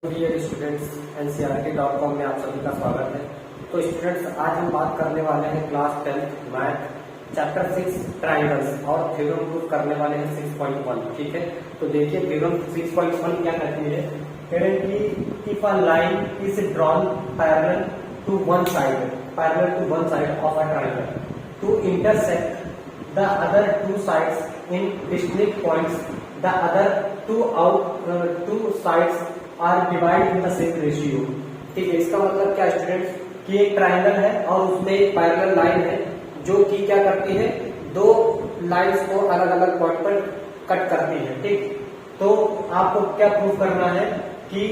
Dear students NCERT.com में आप सभी का स्वागत है। तो स्टूडेंट्स, आज हम बात करने वाले हैं क्लास 10 मैथ चैप्टर 6 ट्राइंगल्स और थ्योरम प्रूफ करने वाले हैं 6.1। ठीक है, तो देखिए थ्योरम 6.1 क्या कहती है। Currently if a line is drawn parallel to one side of a triangle to intersect the other two sides in distinct points, the other two sides are divide in the same ratio. ठीक है, इसका मतलब क्या students कि एक triangle है और उसमें एक पैरेलल लाइन है जो कि क्या करती है, दो लाइंस को अलग अलग पॉइंट पर कट करती है। ठीक, तो आपको क्या प्रूफ करना है कि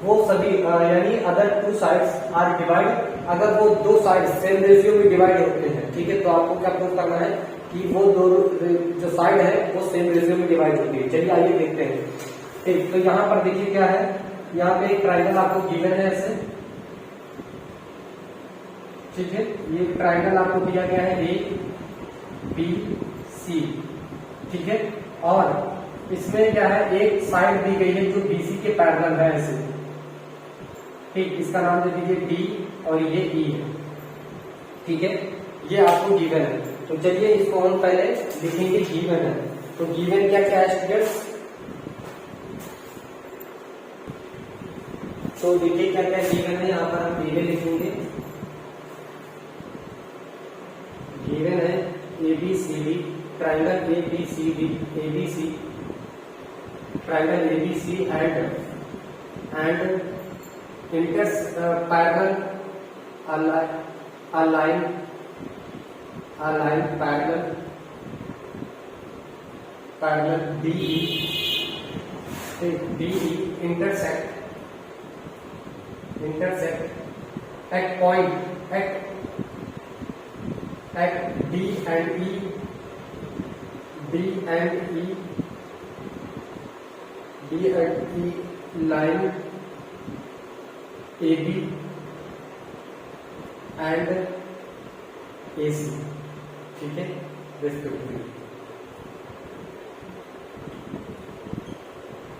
वो सभी यानी other two sides are divide, अगर वो दो साइड सेम रेशियो में डिवाइड होते हैं। ठीक है, तो आपको क्या प्रूफ करना है कि वो दो जो साइड है वो सेम रेशियो में डिवाइड होती है। चलिए आइए देखते हैं। ठीक, तो यहाँ पर देखिए क्या है, यहाँ पे एक ट्राइंगल आपको गिवन है ऐसे। ठीक है, ये ट्राइंगल आपको दिया गया है ABC। ठीक है, और इसमें क्या है, एक साइड दी गई है जो BC के पैरेलल है ऐसे। ठीक, इसका नाम दे दीजिए D और ये E है। ठीक है, ये आपको गिवन है। तो चलिए इसको हम पहले लिखेंगे गिवन है। तो गिवन क्या क्या है स्टूडेंट्स, तो देखिए क्या क्या गिवन है। यहाँ पर हम गिवन लिखेंगे। गिवन है ABCD triangle ABCD triangle ABC and parallel align parallel DE intersect at point at D and E line AB and AC। ठीक है, रेस्पेक्टिवली।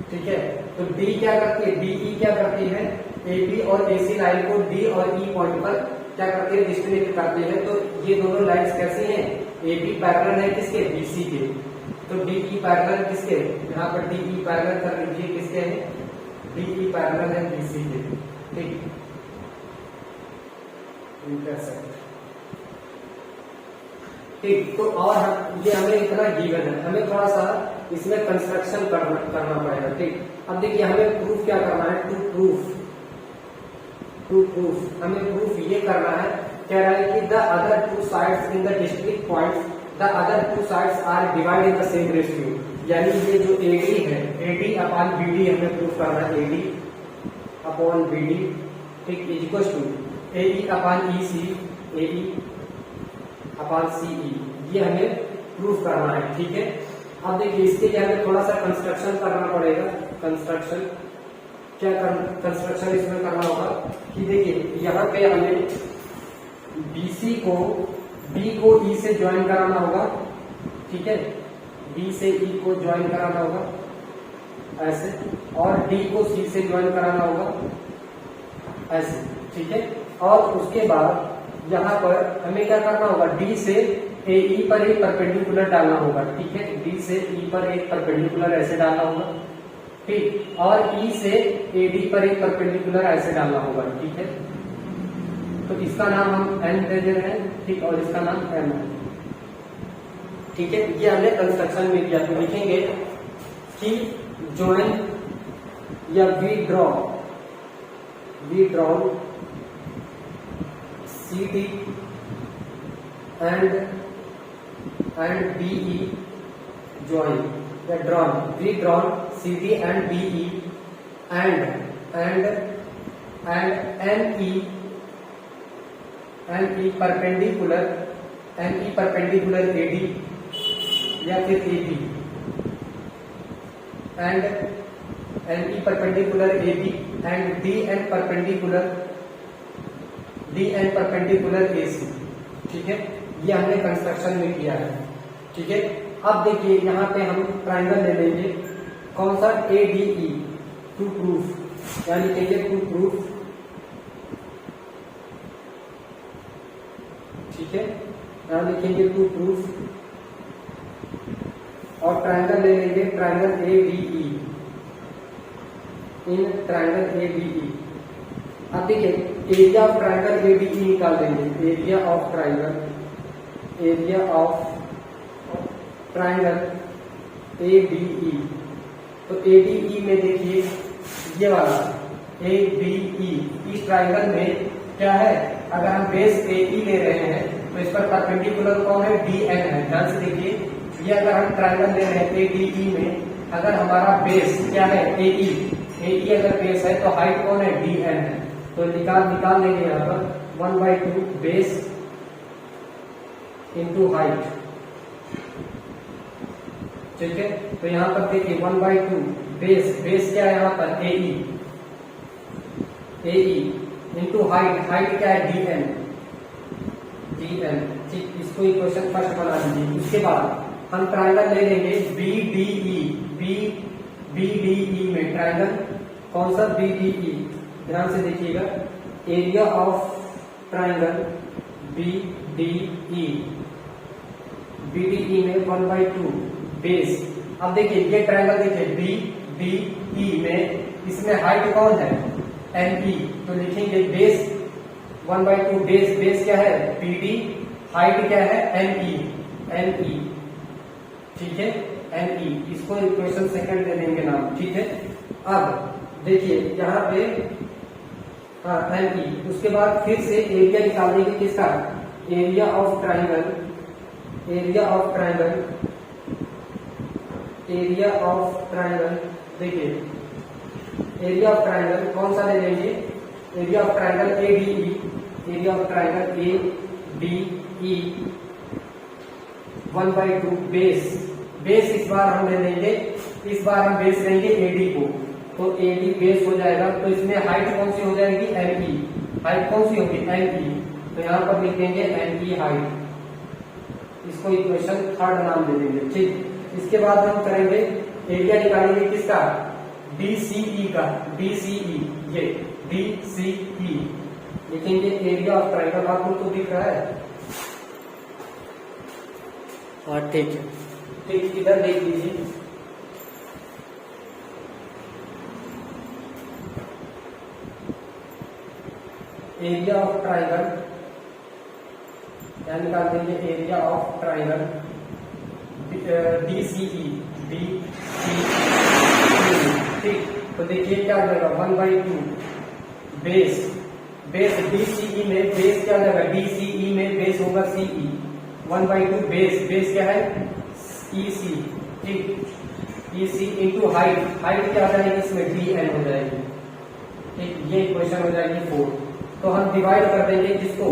ठीक है, तो D क्या करती है, DE क्या करती है, AB और AC लाइन को D और E पॉइंट पर क्या करती है, डिस्टिंक्ट करती है। तो ये दोनों लाइंस कैसी हैं, AB पैरेलल है किसके, BC के। तो DE पैरेलल किसके, यहाँ पर DE पैरेलल कर लीजिए किसके है, DE पैरेलल है BC के। ठीक, इंटरसेक्ट। ठीक, तो और ये हमें इतना गिवन है, हमें थोड़ा सा इसमें कंस्ट्रक्शन करना पड़ेगा। ठीक, अब देखिए हमें प्रूफ क्या करना है, टू प्रूफ हमें प्रूफ ये करना है, कह रहा है कि the other two sides in the district points, the other two sides are divide in the same ratio. यानी ये जो AD है, AD अपॉन BD हमें प्रूफ करना है, AD अपॉन BD। ठीक, is equal to AE upon EC, AE upon CE, ये हमें प्रूफ करना है। ठीक है, अब देखिए इसके लिए हमें थोड़ा सा कंस्ट्रक्शन करना पड़ेगा। कंस्ट्रक्शन इसमें करना होगा कि देखिए यहाँ पे हमें BC को D को E से ज्वाइन कराना होगा। ठीक है, D से E को ज्वाइन कराना होगा ऐसे, और D को C से ज्वाइन कराना होगा ऐसे। ठीक है, और उसके बाद यहाँ पर हमें क्या करना होगा, D से AE पर एक परपेंडिकुलर डालना होगा। ठीक है, D से E पर एक परपेंडिकुलर ऐसे डालना होगा। ठीक, और E से AD पर एक परपेंडिकुलर ऐसे डालना होगा। ठीक है, तो इसका नाम हम N दे दे रहे हैं। ठीक, और इसका नाम M है। ठीक है, ये हमने कंस्ट्रक्शन में किया। तो लिखेंगे कि ज्वाइन या we draw CD and BE join या drawn CD and BE and NE perpendicular AD या फिर AB and NE perpendicular AB and DN perpendicular AC। ठीक है, ये हमने कंस्ट्रक्शन में किया है। ठीक है, अब देखिए यहाँ पे हम ट्राइंगल ले लेंगे, कौन सा, ADE, टू प्रूफ यहाँ लिखेंगे टू प्रूफ, ठीक है, यहाँ लिखेंगे टू प्रूफ और ट्रायंगल ले लेंगे triangle ABE, in triangle ABE। अब देखिए एरिया ऑफ ट्रायंगल ABE निकाल देंगे, एरिया ऑफ ट्रायंगल ABE। तो ABE में देखिए ये वाला ABE, इस ट्रायंगल में क्या है, अगर हम बेस AE ले रहे हैं तो इस पर परपेंडिकुलर कौन है, DN है। ध्यान से देखिए, ये अगर हम ट्रायंगल ले रहे हैं ADE में, अगर हमारा बेस क्या है AE अगर बेस है तो हाइट कौन है, DN है। तो निकाल लेंगे यहाँ पर 1/2 बेस इंटू हाइट, ठीक है। तो यहाँ पर देखिए 1/2 बेस क्या है यहाँ पर AE इंटू हाइट क्या है DN, ठीक। इसको इक्वेशन फर्स्ट बना लीजिए। इसके बाद हम ट्रायंगल ले लेंगे BDE में, ट्रायंगल कौन सा, BDE। ध्यान से देखिएगा, एरिया ऑफ ट्रायंगल BDE में 1/2 बेस। अब देखिए ये ट्रायंगल देखिए BDE में, इसमें हाइट कौन है, ME। तो लिखेंगे बेस 1/2 बेस क्या है BD, हाइट क्या है ME, ठीक है, ME। इसको इक्वेशन सेकंड दे देंगे नाम, ठीक है। अब देखिए यहाँ पे ME, उसके बाद फिर से एरिया निकाल देंगे किसका, एरिया ऑफ ट्रायंगल देखिए एरिया ऑफ ट्रायंगल कौन सा ले लेंगे, area of triangle ADE 1/2 base इस बार हम ले लेंगे, इस बार हम बेस लेंगे AD को, तो AD बेस हो जाएगा। तो इसमें हाइट कौन सी हो जाएगी, ME, हाइट कौन सी होगी ME। तो यहाँ पर लिख देंगे ME हाइट, इसको इक्वेशन थर्ड नाम दे देंगे, ठीक। इसके बाद हम करेंगे एरिया निकालेंगे किसका, DCE का, ये DCE लिखेंगे, एरिया ऑफ ट्रायंगल आपको तो दिख रहा है, हाँ ठीक है, ठीक। इधर देख लीजिए, एरिया ऑफ ट्रायंगल निकाल देंगे, एरिया ऑफ ट्रायंगल DCE, ठीक। तो देखिए क्या हो जाएगा 1/2 बेस DCE में, बेस क्या हो जाएगा, DCE में बेस होगा CE, 1/2 बेस क्या है EC, ठीक। EC इंटू हाइट क्या हो जाएगी इसमें DN हो जाएगी, ठीक। ये इक्वेशन हो जाएगी 4। तो हम डिवाइड कर देंगे किसको,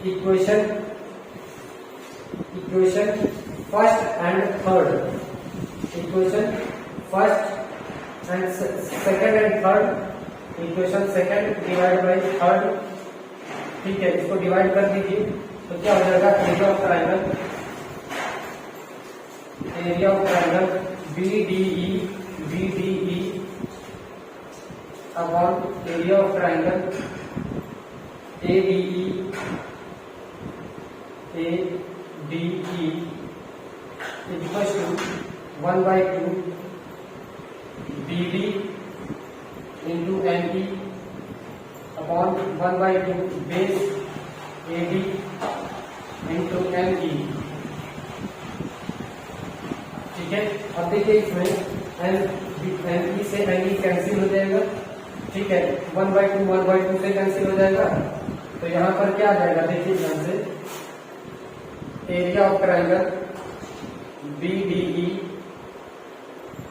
equation first and third, equation first and second and third, equation second divide by third, ठीक है। इसको डिवाइड कर दीजिए, तो क्या हो जाएगा, area of triangle BDE upon area of triangle ADE equal to 1/2 BD into ME upon 1/2 base AD into ME, ठीक है। अब देखिए इसमें ME से ME कैंसिल हो जाएगा, ठीक है, 1/2 से कैंसिल हो जाएगा। तो यहाँ पर क्या आ जाएगा, देखिए ध्यान से, area of triangle BDE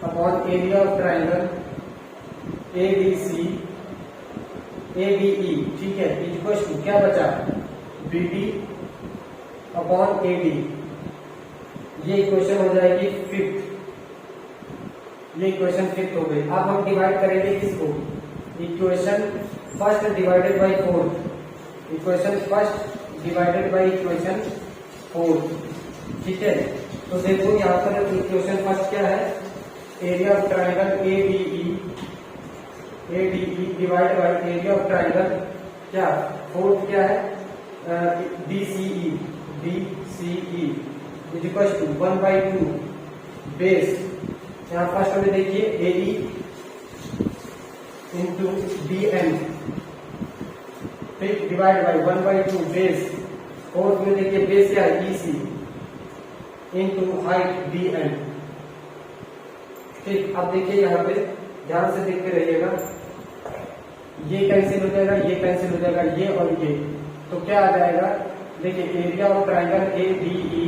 upon area of triangle ADE, ठीक है, इक्वल टू क्या बचा, BD अपॉन AD। ये इक्वेशन हो जाएगी फिफ्थ, ये इक्वेशन फिफ्थ हो गई। अब हम डिवाइड करेंगे किसको, equation first divided by fourth, equation first divided by equation fourth, ठीक है। तो देखो यहाँ पर इक्वेशन फर्स्ट क्या है, area of triangle ADE ADE divide by area of triangle, क्या फोर्थ क्या है DCE is equal to 1/2 base, यहाँ फर्स्ट में देखिए AE इंटू DN, फिर डिवाइड बाय 1/2 बेस, फोर्थ में देखिए बेस क्या है EC इंटू हाइट DN। ठीक, अब देखिए यहाँ पे ध्यान से देखते रहिएगा, ये कैंसिल हो जाएगा, ये कैंसिल हो जाएगा, ये और ये, तो क्या आ जाएगा, देखिए area of triangle ADE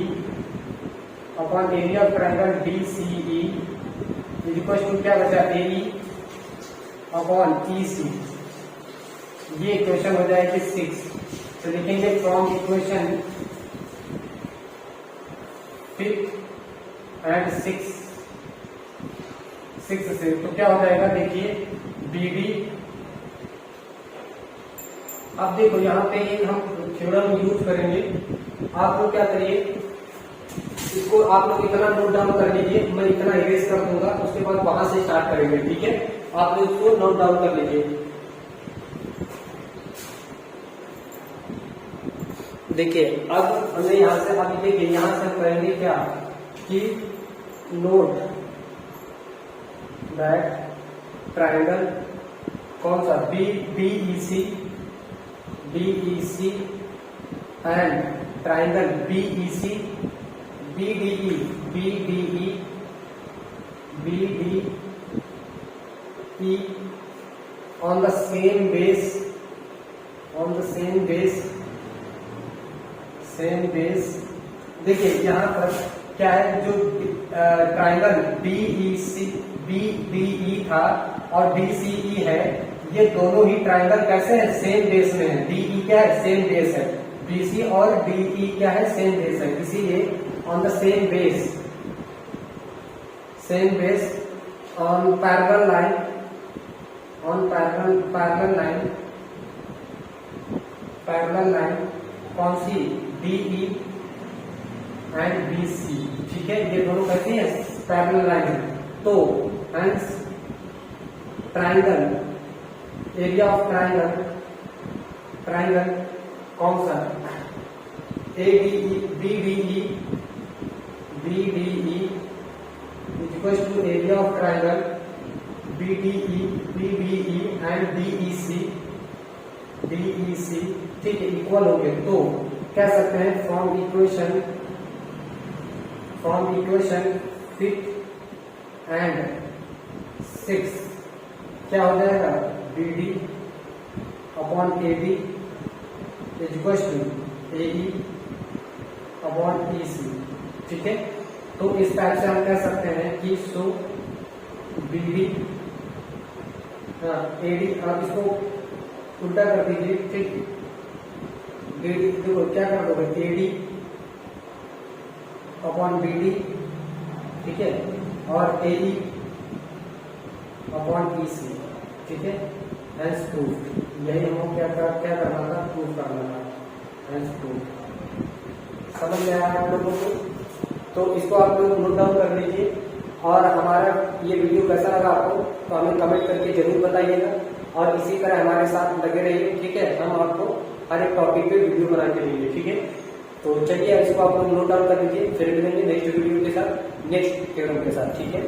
upon area of triangle DCE is equal to क्या बचा AE अपॉन EC, ये इक्वेशन हो जाएगी 6। तो लिखेंगे फ्रॉम इक्वेशन 5 एंड 6 से, तो क्या हो जाएगा देखिए BD। अब देखो यहाँ पे एक हम थ्योरम यूज करेंगे, आप लोग क्या करिए, इसको आप लोग इतना नोट डाउन कर लीजिए, मैं इतना इरेज कर दूंगा, उसके बाद वहां से स्टार्ट करेंगे, ठीक है। आप लोग इसको नोट डाउन कर लीजिए। देखिए अब हमें यहाँ से, अभी देखिए यहाँ से हम करेंगे क्या कि नोट दैट ट्राइंगल कौन सा BEC and triangle BEC BDE on the same base। देखिए यहाँ पर क्या है, जो ट्राइंगल BDE था और DCE है, ये दोनों ही ट्राइंगल कैसे है, सेम बेस में है। DE क्या है, सेम बेस है, BC और DE क्या है, सेम बेस है, इसीलिए on the same base on parallel line कौन सी DE एंड BC, ठीक है, ये दोनों कैसी है, पैरेलल लाइन है। तो hence triangle, area of triangle कौन सा BDE is equals to area of triangle BBE and DEC, ठीक है, इक्वल हो गए। तो कह सकते हैं फ्रॉम इक्वेशन 5 एंड 6 क्या हो जाएगा, BD upon AB is equal to AE upon EC, ठीक है। तो इस टाइप से हम कह सकते हैं कि सो BD AD, आप इसको उल्टा कर दीजिए, ठीक, देखो क्या कर दोगे, AD अपॉन BD, ठीक है, और AE अपॉन EC, ठीक है, हेंस प्रूफ। यही हमको क्या करना था, प्रूफ करना था, हेंस प्रूफ। समझ में आया आप लोगों को? तो इसको आप लोग नोट डाउन कर लीजिए, और हमारा ये वीडियो कैसा लगा आपको तो हमें कमेंट करके जरूर बताइएगा, और इसी तरह हमारे साथ लगे रहिए, ठीक है। हम आपको हर एक टॉपिक पे वीडियो बना के देंगे, ठीक है। तो चलिए इसको आप लोग नोट डाउन कर लीजिए, फिर मिलेंगे नेक्स्ट वीडियो के साथ, नेक्स्ट थ्योरम के साथ, ठीक है।